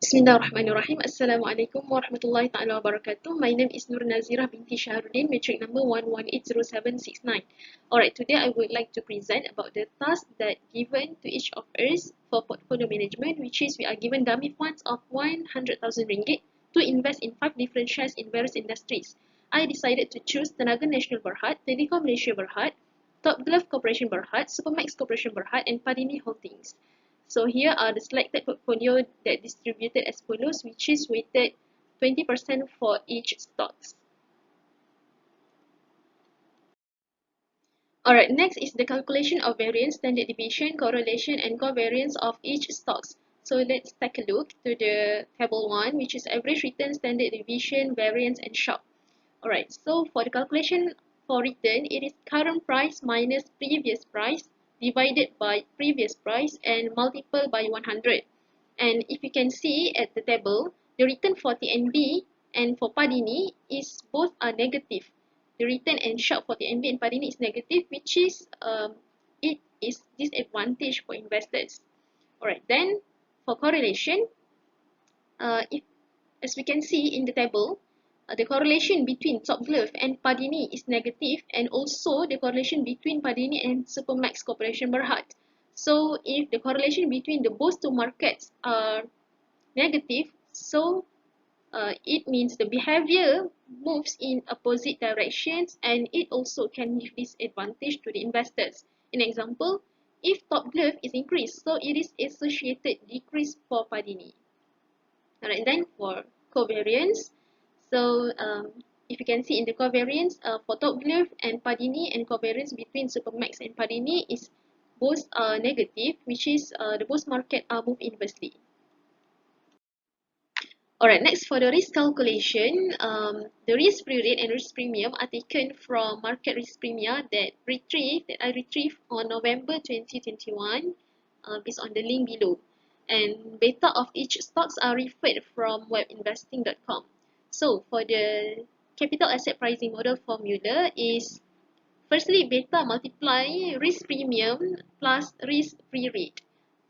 Bismillahirrahmanirrahim. Assalamualaikum warahmatullahi taala wabarakatuh. My name is Nur Nazirah binti Shahrudin, matric number 11807669. Alright, today I would like to present about the task that given to each of us for portfolio management, which is we are given dummy funds of 100,000 ringgit to invest in 5 different shares in various industries. I decided to choose Tenaga Nasional Berhad, Telekom Malaysia Berhad, Top Glove Corporation Berhad, Supermax Corporation Berhad, and Padini Holdings. So here are the selected portfolio that distributed as follows, which is weighted 20% for each stocks. Alright, next is the calculation of variance, standard deviation, correlation, and covariance of each stocks. So let's take a look to the table 1, which is average return, standard deviation, variance, and shock. Alright, so for the calculation for return, it is current price minus previous price divided by previous price and multiple by 100. And if you can see at the table, the return for TNB and for Padini is both are negative. The return and shock for TNB and Padini is negative, which is it is disadvantage for investors. Alright, then for correlation, if as we can see in the table, the correlation between Top Glove and Padini is negative, and also the correlation between Padini and Supermax Corporation Berhad. So if the correlation between the both two markets are negative, so it means the behavior moves in opposite directions, and it also can give disadvantage to the investors. In example, if Top Glove is increased, so it is associated decrease for Padini. Alright, then for covariance, so if you can see in the covariance for Top Glove and Padini, and covariance between Supermax and Padini is both negative, which is the both market are moved inversely. Alright, next for the risk calculation, the risk-free rate and risk premium are taken from market risk premium that I retrieved on November 2021 based on the link below. And beta of each stocks are referred from webinvesting.com. So for the capital asset pricing model formula is firstly beta multiply risk premium plus risk free rate.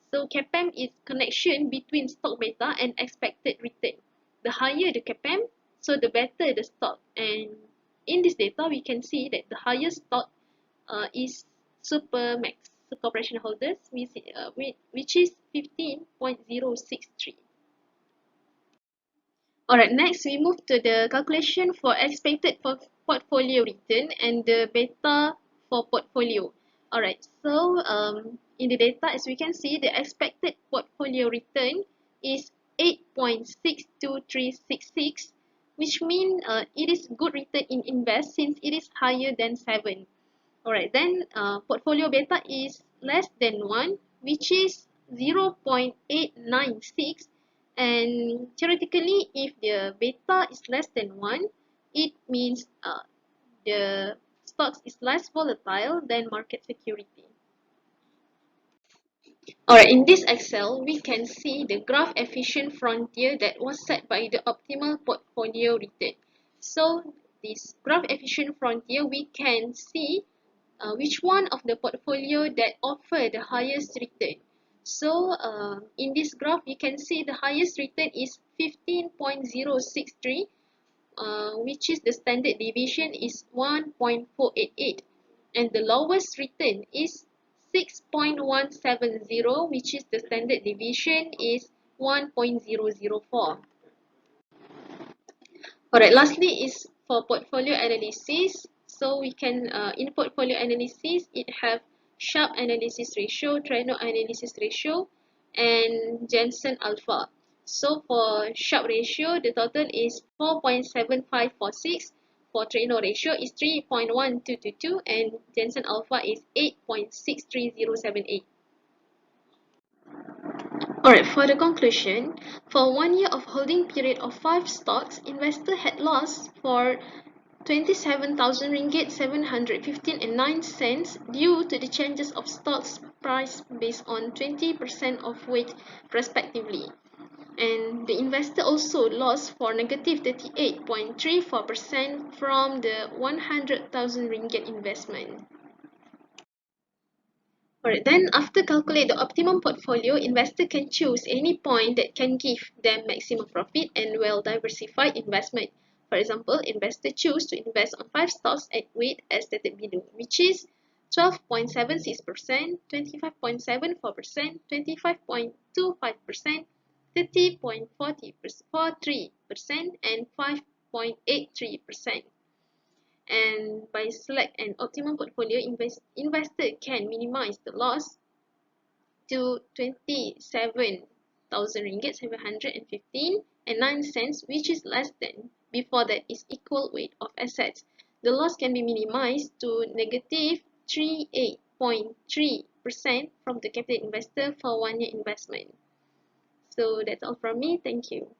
So CAPM is connection between stock beta and expected return. The higher the CAPM, so the better the stock. And in this data, we can see that the highest stock is Supermax Corporation Holders, which is 15.063. Alright, next we move to the calculation for expected portfolio return and the beta for portfolio. Alright, so in the data, as we can see, the expected portfolio return is 8.62366, which means it is good return in invest since it is higher than 7. Alright, then portfolio beta is less than 1, which is 0.896, and theoretically if the beta is less than 1, it means the stocks is less volatile than market security. Alright, in this Excel, we can see the graph efficient frontier that was set by the optimal portfolio return. So this graph efficient frontier, we can see which one of the portfolio that offer the highest return. So in this graph, you can see the highest return is 15.063, which is the standard deviation is 1.488, and the lowest return is 6.170, which is the standard deviation is 1.004. Alright, lastly is for portfolio analysis. So we can, in portfolio analysis, it have Sharpe analysis ratio, Treno analysis ratio, and Jensen alpha. So for Sharpe ratio, the total is 4.7546. For Treno ratio is 3.1222, and Jensen alpha is 8.63078. Alright, for the conclusion, for 1 year of holding period of 5 stocks, investor had lost for 27,000 ringgit 715 and 9 cents due to the changes of stocks price based on 20% of weight respectively. And the investor also lost for negative 38.34% from the 100,000 ringgit investment. Alright, then after calculate the optimum portfolio, investor can choose any point that can give them maximum profit and well-diversified investment. For example, investor choose to invest on 5 stocks at weight as stated below, which is 12.76%, 25.74%, 25.25%, 30.43%, and 5.83%. And by select an optimum portfolio, investor can minimize the loss to 27,000 ringgit 715 and 9 cents, which is less than before that is equal weight of assets. The loss can be minimized to negative 38.3% from the capital investor for 1 year investment. So that's all from me. Thank you.